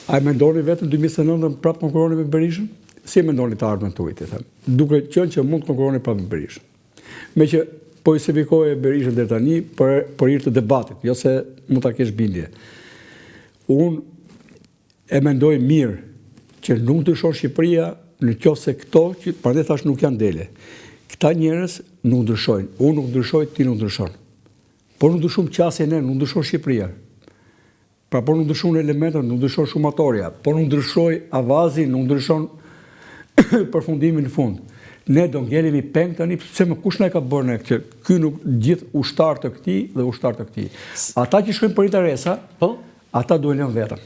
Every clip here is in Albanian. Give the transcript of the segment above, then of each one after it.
A e mendoni vetëm 2009 prapë konkuroni me Berishën? Si e mendoni të ardhmen tuaj, them? Duke qenë që mund të konkuroni prapë me Berishën. Me që po i sevikoje Berishën deri tani për hir të debatit, jo se mund ta kesh bindje. Unë e mendoj mirë që nuk ndryshon Shqipëria në qoftë se këto, që prandaj thash nuk janë dele. Këta njerëz nuk ndryshojnë. Unë nuk ndryshoj, ti nuk ndryshon. Por nuk ndryshon qasjen e, nuk ndryshon Shqipëria. Pra por nuk ndryshon elementet, nuk ndryshon shumatorja, por nuk ndryshoj avazi, nuk ndryshon përfundimin në fund. Ne do ngelemi peng tani, pse më kush na e ka bërë ne që ky nuk gjithë ushtar të këtij dhe ushtar të këtij. Ata që shkojnë për interesa, ata duhen lënë vetëm.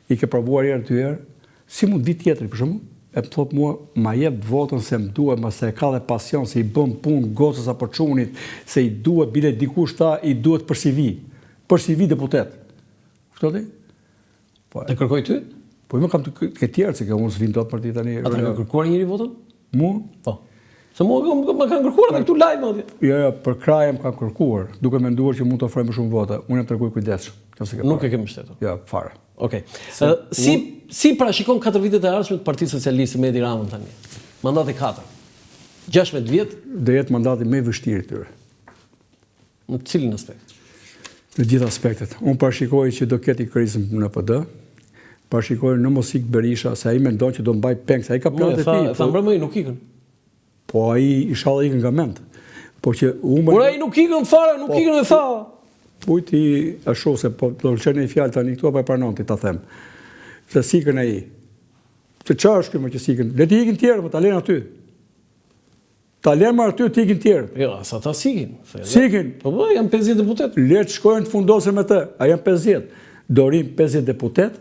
I ke provuar herë dy herë, si mund vit tjetër për shembull, e më thot mua, ma jep votën se më duhet, ma se ka dhe pasion, se i bën punë gocës apo çunit, se i duhet bile dikush ta, i duhet për CV deputet. Kuptoti? Po. Të kërkoj ty? Po më kam të tjerë, se unë s'vin dot për ti tani. Ata kanë kërkuar njëri votën? Mu? Po. Se mua më kanë kërkuar me këtu live atje. Jo, për kraje më kanë kërkuar, duke menduar që mund të ofroj më shumë vota. Unë jam treguar kujdesshëm. Nuk e kemi shtetur. Jo, fare. Okej. Si parashikon 4 vitet e ardhshme të Partisë Socialiste me Edi Ramën tani? Mandati 4. 16 vjet do jetë mandati më i vështirë tyre. Në cilin aspekt? Në gjithë aspektet. Unë parashikoj që do ketë krizën në PD. Parashikoj në mos ik Berisha, se ai mendon që do mbaj peng, se ai ka planet e tij. Tha mbrëmje nuk ikën. Po ai inshallah ikën nga mend. Po që unë Por ai nuk ikën fare, nuk ikën e tha. Ujti ashtu se po do të çeni fjalë tani këtu apo e pranon ti ta them. Se sikën ai. Se çfarë është kjo më që sikën? Le të ikin tjerë, po ta lën aty. Ta lën më aty të ikin tjerë. Jo, sa ta sikin. Sikin. Po janë 50 deputet. Le të shkojnë të fundosen me të. A janë 50. Do rin 50 deputet,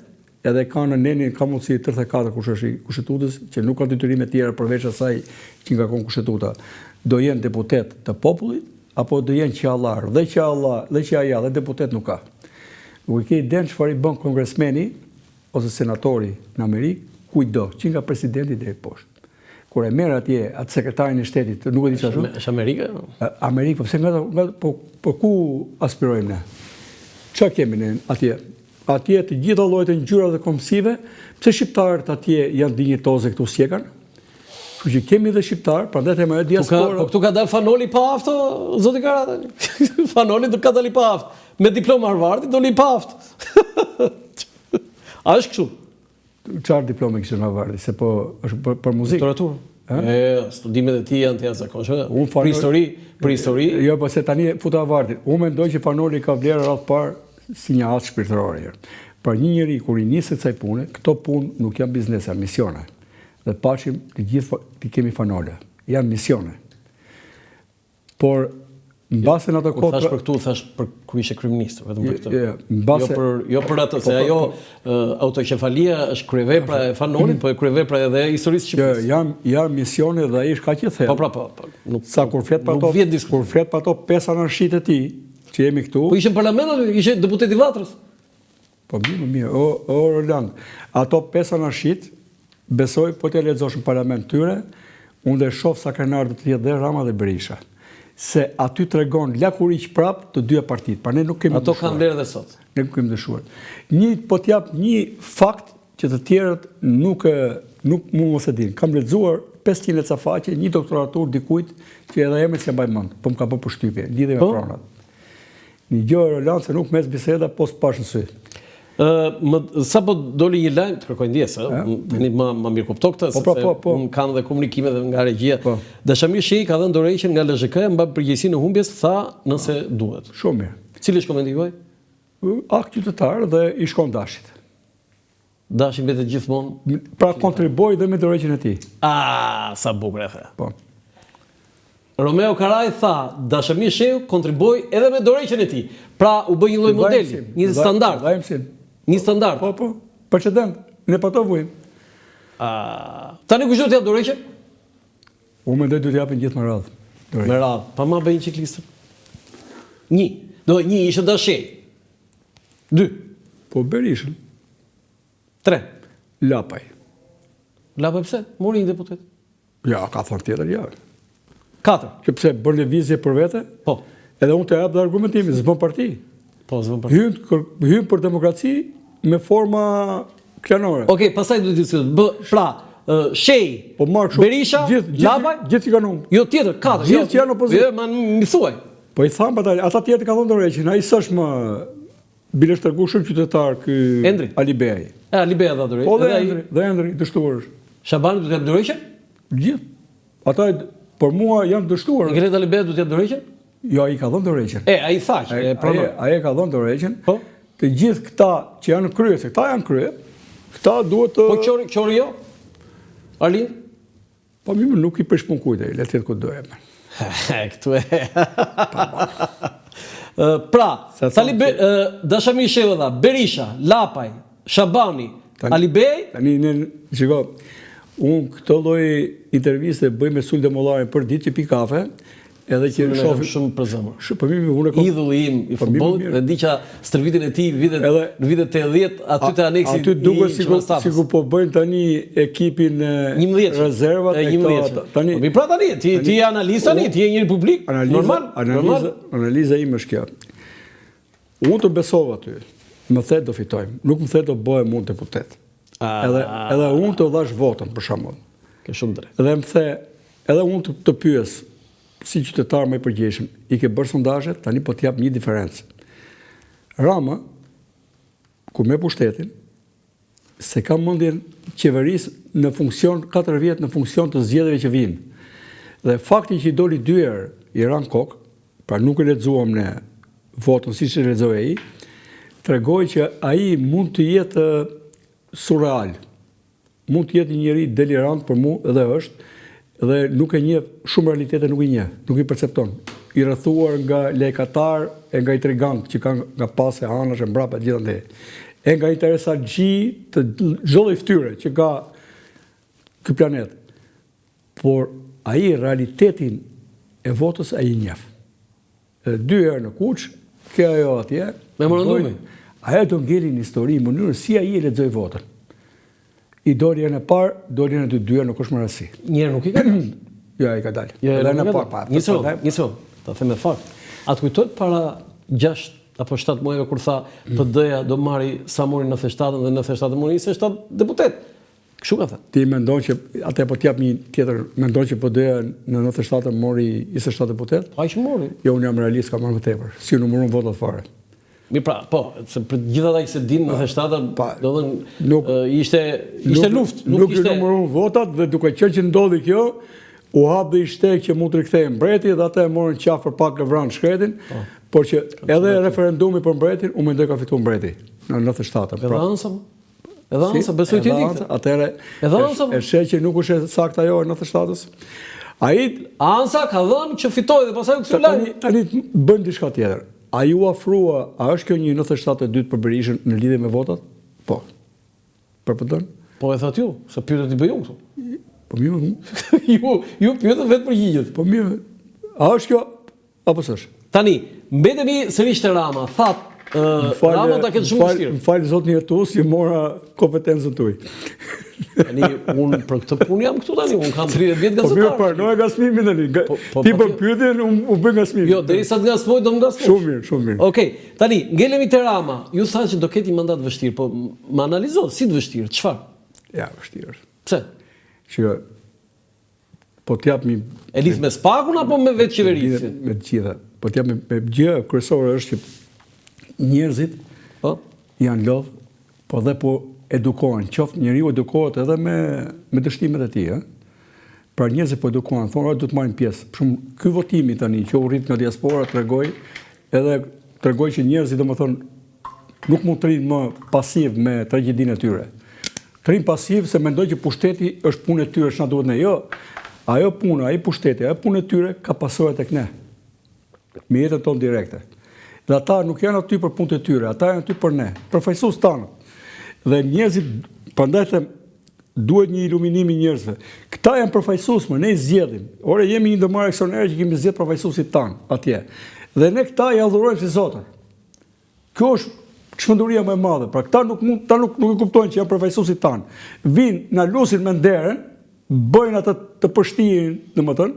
edhe kanë në nenin ka mundësi 34 kush është i kushtetues, që nuk kanë detyrime të tjera përveç asaj që nga kon kushtetuta. Do jenë deputet të popullit apo do jenë qjallar, dhe qjallar, dhe qjaja, dhe deputet nuk ka. Nuk i ke iden çfarë i bën kongresmeni ose senatori në Amerikë, kujdo, që nga presidenti deri poshtë. Kur e merr atje atë sekretarin e shtetit, nuk e di çfarë. Është Amerika? Amerikë, pse nga po ku aspirojmë ne? Çfarë kemi ne atje? Atje të gjitha llojet e ngjyrave dhe komsive, pse shqiptarët atje janë dinjitoze këtu s'jekan? Kështu që kemi dhe shqiptar, prandaj them ajo diaspora. Po këtu ka dalë Fanoli pa aftë, zoti Karata. Fanoli do ka dalë pa aftë. Me diplomë Harvardit doli pa aftë. A është kështu? Çfarë diplome kishte në Harvard? Se po është për muzikë. Doktoraturë. Studimet e tij janë të jashtëzakonshme. Për histori. Jo, po se tani futa Harvardit. Unë mendoj që Fanoli ka vlerë rreth parë si një atë shpirtërore. Për një njerëz kur i niset kësaj pune, këto punë nuk janë biznese, janë misione. Dhe pashim të gjithë të kemi Fanole. Janë misione. Por mbase në ato kohë thash për këtu, thash për kur ishe kryeminist, vetëm për këtë. Jo për atë, se ajo autoqefalia është kryevepra e Fanolit, po e kryevepra edhe e historisë shqiptare. Janë misione dhe ai është kaq i thellë. Po. Sa kur flet pa ato 5 anarshit e tij, që jemi këtu. Po ishe në parlament aty, ishe deputet i Vatrës. Po mirë. O Roland, ato 5 anarshit besoj po të lexosh në parlament tyre, unë dhe shoh sa krenar do të jetë dhe Rama dhe Berisha. Se aty tregon lakuriq prap të dyja partitë. Pra ne nuk kemi ato kanë vlerë edhe sot. Ne nuk kemi dëshuar. Po t'jap një fakt që të tjerët nuk mund mos e dinë. Kam lexuar 500 ca faqe, një doktoratur dikujt që edhe emrin s'e mbaj mend, po më ka bërë përshtypje, lidhje me pronat. Një gjë Roland se nuk mes biseda po s'pash në sy. Sa po doli një lajm, të kërkoj ndjesë, tani më mirë kupto këtë, sepse unë kam dhe komunikime dhe nga regjia. Dashamir Shehi ka dhënë dorëheqjen nga LZK-ja mbi përgjegjësinë e humbjes, tha nëse duhet. Shumë mirë. Cili është komendi juaj? Akt qytetar dhe i shkon Dashit. Dashi mbetet gjithmonë. Pra kontriboi dhe me dorëheqjen e tij. Sa bukur e the. Po. Romeo Karaj tha, Dashamir Shehu kontriboi edhe me dorëheqjen e tij. Pra u bë një lloj modeli, një standard. Një standard. Po, precedent. Ne pa to vujmë. Tani kush do t'jap dorëheqjen? Unë mendoj do t'japin gjithë me radhë. Me radhë. Pa ma bëjnë çiklistën. Një ishte Dashi. 2. Po Berishën. 3. Lapaj. Lapaj pse? Mori një deputet. Ja, ka thonë tjetër ja. 4. Që pse bën lëvizje për vete? Po. Edhe unë të jap dhe argumentimin, s'bën parti. Po, s'bën parti. Hyn për demokraci me forma klanore. Okej, pastaj do të thotë, pra, Shej, Berisha, Lapaj, gjithë që kanë unë. Jo tjetër, katër. Gjithë që janë opozitë. Ma më thuaj. Po i thamë ata tjetër ka thonë dorëheqin, ai s'është më bile shtregu shumë qytetar ky Endri. Alibej. Alibej dha dorëheqin. Po dhe Endri dështuar është. Shabani do të jap dorëheqin? Gjithë. Ata për mua janë dështuar. Gret Alibej do të jap dorëheqin? Jo, ai ka dhënë dorëheqin. Ai thaq, ai ka dhënë dorëheqin. Po. Të gjithë këta që janë në krye, se këta janë krye, këta duhet të... Po qori jo? Arlin? Po mi nuk i përshpun kujtë, le tjetë ku dojem. Këtu e... Pra, Dashamir Sheva, Berisha, Lapaj, Shabani, Alibej... Shiko, unë këto lloj interviste bëj me Sulde Mollarin për ditë që pi kafe, edhe që shohim shumë për zemër. Po mimi unë kam idhulli im i futbollit dhe di që stërvitin e tij në vitet 80 aty te aneksi aty duket sikur po bëjnë tani ekipin rezervat e këto tani. Mi pra tani ti je analist tani, ti je një publik normal. Analiza ime është kjo. Unë të besova aty. Më the do fitojmë. Nuk më the do bëhem unë deputet. Edhe unë të dhash votën për shembull. Ke shumë drejt. Dhe më the edhe unë të pyes si qytetar më i përgjithshëm, i ke bërë sondazhe, tani po t'jap një diferencë. Rama, ku me pushtetin, se ka mendjen qeverisë në funksion 4 vjet në funksion të zgjedhjeve që vijnë. Dhe fakti që i doli 2 herë i ran kokë, pra nuk e lexuam ne votën siç e lexoi ai, tregoi që ai mund të jetë surreal. Mund të jetë një njeri delirant për mua dhe është, dhe nuk e njeh shumë realitete, nuk i njeh, nuk i percepton. I rrethuar nga lejkatar e nga intrigant që kanë nga pasë anash e mbrapa gjithandej. E nga interesagji të çdo lloj fytyre që ka ky planet. Por ai realitetin e votës ai i njeh. 2 herë në Kuç, kjo ajo atje. Memorandumi. Ajo do ngeli në histori në mënyrë si ai e lexoi votën. I doli në parë, doli në dyja, nuk është më rëndësi. Njëherë nuk i ka dalë. Jo, ai ka dalë. Edhe në parë. Një sekond, ta them me fakt. Atë kujtohet para 6 apo 7 muajve kur tha PD-ja do marri sa mori 97 dhe 97 mori 27 deputet. Kështu ka thënë. Ti mendon që atë po t'jap një tjetër, mendon që PD-ja në 97 mori 27 deputet? Aq mori. Jo, unë jam realist, ka marrë më tepër. Si u numëron votat fare. Mi pra, po, se për gjithë ata që se din në 97, do dhe ishte luft. Nuk i numëron votat dhe duke qenë që ndodhi kjo, u hap dhe ishte që mund të rikthejë mbreti dhe ata e morën qafë për pak në vranë shkretin, por që edhe referendumi për mbretin, u mendoj ka fitu mbreti në 97. Edhe ansa, besoj t'ju dikte. Atëre, e shë që nuk është sakta jo e 97-ës. Ansa ka dhënë që fitoj dhe pasaj u këtu lajnë. Tani bën diçka tjetër. A ju afrua, a është kjo një 97 e dytë për Berishën në lidhje me votat? Po. Për PD-n? Po e thatë ju, se pyetët i bëju këtu. Po mirë. Ju pyetët vetë përgjigjet. Po mirë. A është kjo, apo s'është? Tani, mbetemi sërish te Rama, thatë, Rama ta ketë shumë vështirë. Më falë zot një jetues që mora kompetencën tuaj. Tani, unë për këtë punë jam këtu tani, unë kam 30 vjet gazetar. Po mirë, parë, e gasmimin tani. Ti për pyetjen, unë bëj gasmimin. Jo, derisa të gasmoj, do më gasmoj. Shumë mirë, shumë mirë. Okej, tani, ngelemi te Rama. Ju thanë që do ketë një mandat vështirë, po më analizo, si të vështirë, çfarë? Ja, vështirë. Pse? Që po t'jap mi... E lidh me spakun apo me vetë qeverisjen? Me të gjitha. Po t'jap me gjë kryesore është që njerëzit janë lodh, po dhe po edukohen. Qoftë njeriu edukohet edhe me dështimet e tij, Pra njerëzit po edukohen, thonë do të marrin pjesë. Për shembull, ky votimi tani që u rrit nga diaspora tregoi që njerëzit domethënë nuk mund të rinë më pasiv me tragjedinë e tyre. Të rinë pasiv se mendojnë që pushteti është punë e tyre, ç'na duhet ne. Jo. Ajo puna, ai pushteti, ajo punë e tyre ka pasojë tek ne. Me jetën tonë direkte. Dhe ata nuk janë aty për punët e tyre, ata janë aty për ne, për fajsues tanë. Dhe njerëzit, prandaj them, duhet një iluminim i njerëzve. Këta janë përfaqësues, ne i zgjedhim. Ore jemi një ndërmarrje aksionerë që kemi zgjedhur përfaqësuesit tan atje. Dhe ne këta i adhurojmë si zotër. Kjo është çmenduria më e madhe. Pra këta nuk e kuptojnë që janë përfaqësuesit tan. Vinë na lusin me nderën, bëjnë atë të përshtirin, domethënë,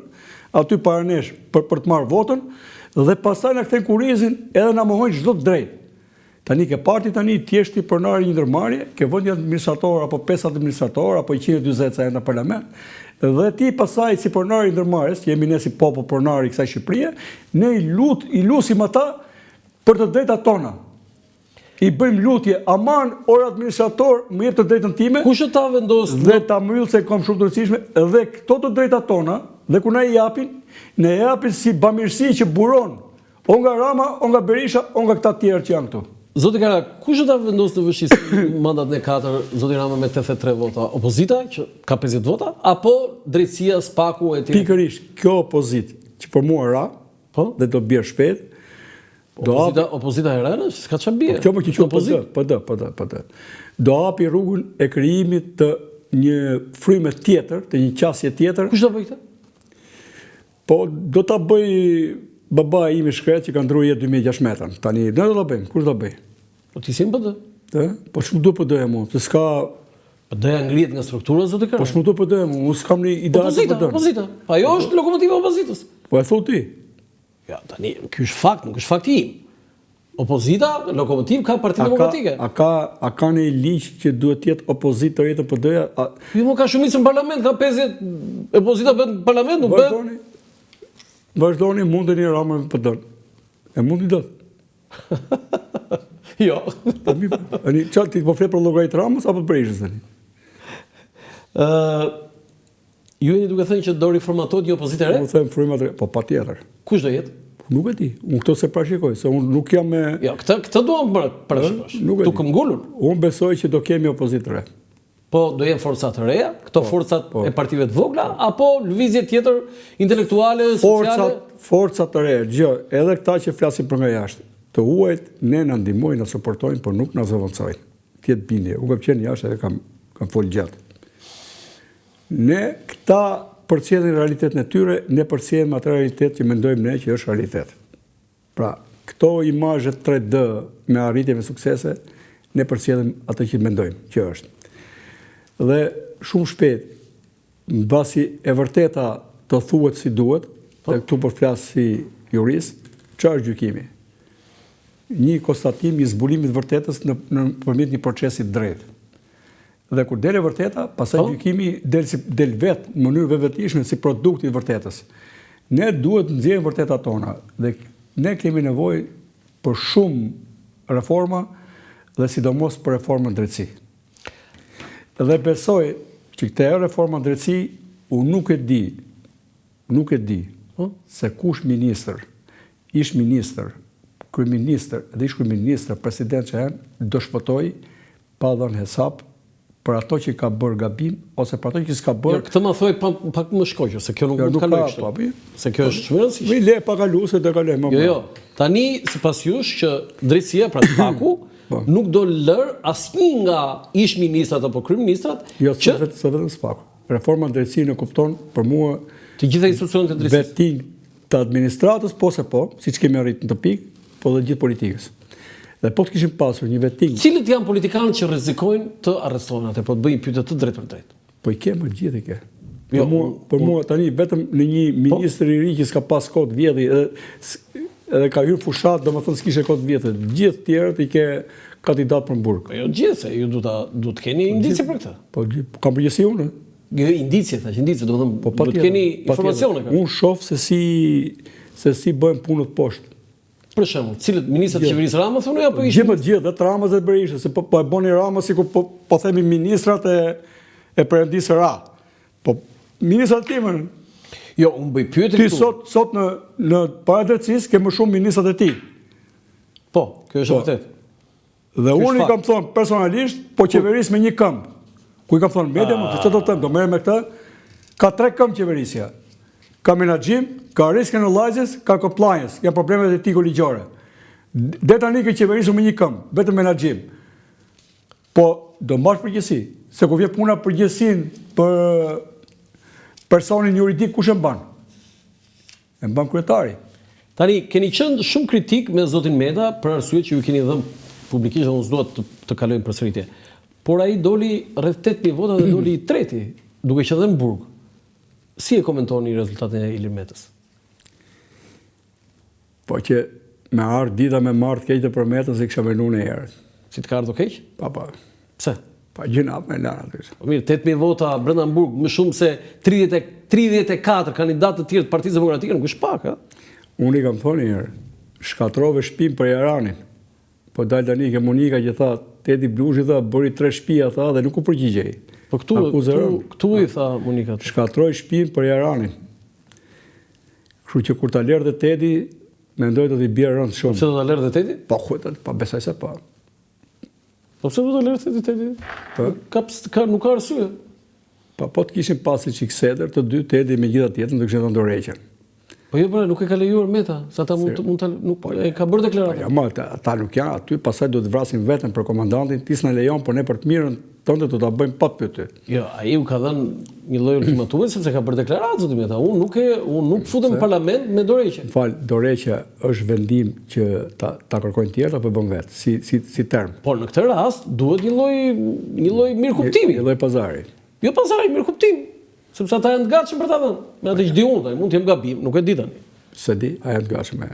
aty para nesh për të marrë votën dhe pastaj na kthejnë kurrizin edhe na mohojnë çdo drejt. Tani ke parti tani tjeshti pronari një ndërmarrje, ke vënë një administrator apo 5 administrator apo 140 sa në parlament, dhe ti pasaj si pronari i ndërmarrjes, që jemi ne si popull pronari i kësaj Shqipërie, ne i lusim ata për të drejtat tona. I bëjmë lutje, aman or administrator më jep të drejtën time. Kush ta vendos dhe ta mbyll se kam shumë të rëndësishme dhe këto të drejtat tona, dhe kur na i japin, ne japin si bamirësi që buron, o nga Rama, o nga Berisha, o nga këta tjerë që janë këtu. Zoti Kara, kush do ta vendos të vështirësi mandatin e 4, zoti Rama me 83 vota, opozita që ka 50 vota apo drejtësia, SPAK-u e tjerë? Pikërisht, kjo opozitë që për mua ra, dhe do bjerë shpejt, opozita e rënë, s'ka çfarë bie. Kjo më që PD. Do hapi rrugën e krijimit të një fryme tjetër, të një qasje tjetër. Kush do bëj këtë? Po do ta bëj baba imi shkret që ka ndruar jetë 2016. Tani ne do ta bëjmë, kush do bëj? Po ti si më PD? Po ç'm do PD-ja mua, se s'ka PD-ja ngrihet nga struktura zoti Kara. Po ç'm do PD-ja mua, unë s'kam një ide të PD. Opozita. Ajo është lokomotiva e opozitës. Po e thot ti. Ja, tani ky është fakt, nuk është fakti im. Opozita, lokomotiv ka Partinë Demokratike. A ka një ligj që duhet të jetë opozitë të jetë PD-ja? Jo, më ka shumicë në parlament, ka 50 opozita në parlament, nuk bën. Vazhdoni, mundeni Ramën për dërë. E mundi dot. Jo. Qatë ti po flet për llogarit Ramës, apo për Berishës tani? Ju jeni duke thënë që do riformatohet një opozitë e re? Unë them frymat e re, po patjetër. Kush do jetë? Nuk e di. Unë këto se parashikoj, se unë nuk jam me... Jo, këtë duam parashikosh. Tu këm ngulur. Unë besoj që do kemi opozitë të re. Po do jenë forcat të reja, këto forcat e partive të vogla, apo lëvizje tjetër intelektuale, sociale? Forcat të reja, gjë, edhe këta që flasin për nga jashtë, të huajt ne na ndihmojnë, na suportojnë, por nuk na zëvendësojnë. Tjetë bindje. Unë kam qenë jashtë edhe kam folë gjatë. Ne këta përcjellin realitetin e tyre, ne përcjellim atë realitet që mendojmë ne që është realitet. Pra, këto imazhe 3D me arritje me suksese, ne përcjellim atë që mendojmë që është. Dhe shumë shpejt, mbasi e vërteta të thuhet si duhet, dhe këtu për flas si jurist, çfarë është gjykimi? Një konstatim i zbulimit vërtetës nëpërmjet një procesi të drejtë. Dhe kur del e vërteta, pastaj gjykimi del vetë në mënyrë vetvëtishme si produkt i vërtetës. Ne duhet të nxjerrim vërtetat tona dhe ne kemi nevojë për shumë reforma dhe sidomos për reformën drejtësi. Dhe besoj që këtë reforma drejtësi, unë nuk e di se kush ministër, ish ministër, kryeministër dhe ish kryeministër, president që do shpëtoj pa dhënë hesap për ato që ka bërë gabim ose për ato që s'ka bërë. Këtë më thuaj pak më shkojë, se kjo nuk mund të kaloj kështu. Se kjo është shumë e rëndësishme. Mi le pa kalu se do kaloj më. Jo. Tani sipas jush që drejtësia pra SPAK-u nuk do lër asnjë nga ish ministrat apo kryeministrat që vetëm SPAK-u. Reforma drejtësie në kupton për mua të gjitha institucionet e drejtësisë. Vetim të administratës siç kemi arritur në të pikë, po dhe gjithë politikës. Dhe po të kishim pasur një vetim. Cilët janë politikanë që rrezikojnë të arrestohen atë, po të bëjnë pyetje të drejtë për drejtë? Po i kemë gjithë i ke. Për mua tani vetëm në një ministër i ri që s'ka pas kohë të vjedhi edhe ka hyrë fushat, domethënë s'kishte kohë të vjedhë. Gjithë tjerët i ke kandidat për burg. Po jo gjithë, se ju duhet të keni indicie për këtë. Po kam përgjithësi unë. Jo indicie, domethënë duhet të keni informacione. Unë shoh se si bëhen punët poshtë. Për shembull, cilët ministrat e qeverisë Rama thonë apo ishin? Gjithë, dhe të Ramës dhe të Berishës, se po e boni Ramës sikur po themi ministrat e perëndisë Ra. Po ministrat timën. Jo, unë bëj pyetje këtu. Ti sot në paradrejtësisë ke më shumë ministrat e ti. Po, kjo është vërtet. Dhe unë i kam thonë personalisht, po qeverisë me një këmbë. Ku i kam thonë media, çfarë do të them, do merrem me këtë. Ka 3 këmbë qeverisja. Ka menaxhim, ka risk analysis, ka compliance, janë problemet etiko-ligjore. Dhe tani ke qeverisur me një këmbë, vetëm menaxhim. Po do mbash përgjegjësi, se kur vjen puna përgjegjësinë për personin juridik kush e mban? E mban kryetari. Tani keni qenë shumë kritik me zotin Meta për arsye që ju keni dhënë publikisht dhe unë s'dua të kalojmë përsëritje. Por ai doli rreth 8000 vota dhe doli i treti, duke qenë edhe në burg. Si e komentoni rezultatin e Ilir Metës? Po që me ardhë dita me marrë të keq të përmetën se kisha menu në herë. Si të ka ardhur keq? Pa. Pse? Pa gjinat me lanë aty. Po mirë, 8.000 vota Brandenburg, më shumë se 34 kandidatë të tjerë të Partisë Demokratike, nuk është pak, a? Unë i kam thonë një herë, shkatrove shtëpinë për Jaranin. Po dalë tani ke Monika që tha, Tedi Blushi tha, bëri 3 shtëpia tha dhe nuk u përgjigjej. Po këtu i tha Monika. Shkatroj shtëpinë për Jaranin. Kështu që kur ta lerdhe Tedi, mendoj të t'i bjerë rëndë shumë. Pse do ta lerdhe Tedi? Po pa besoj se pa. Po pse do ta lerdhe Tedi? Nuk ka arsye. Po të kishin pasi çik seder të dy, Tedi me gjitha tjetën do kishin dhënë dorëheqjen. Po jo, nuk e ka lejuar Meta, sa ata nuk e ka bërë deklaratë. Ja, ma, ata nuk janë aty, pastaj do të vrasin veten për komandantin, ti s'na lejon, por ne për të mirën tënde do ta bëjmë pa pyetje. Jo, ai u ka dhënë një lloj ultimatumi sepse ka bërë deklaratë zoti Meta. Unë nuk futem në parlament me dorëheqje. Fal, dorëheqja është vendim që ta kërkojnë tjerë apo bën vetë, si term. Por në këtë rast duhet një lloj mirëkuptimi. Një lloj pazari. Jo pazari, mirëkuptim. Sepse ata janë të gatshëm për ta dhënë. Me atë që di unë, mund të jem gabim, nuk e di tani. Se di, a janë të gatshëm.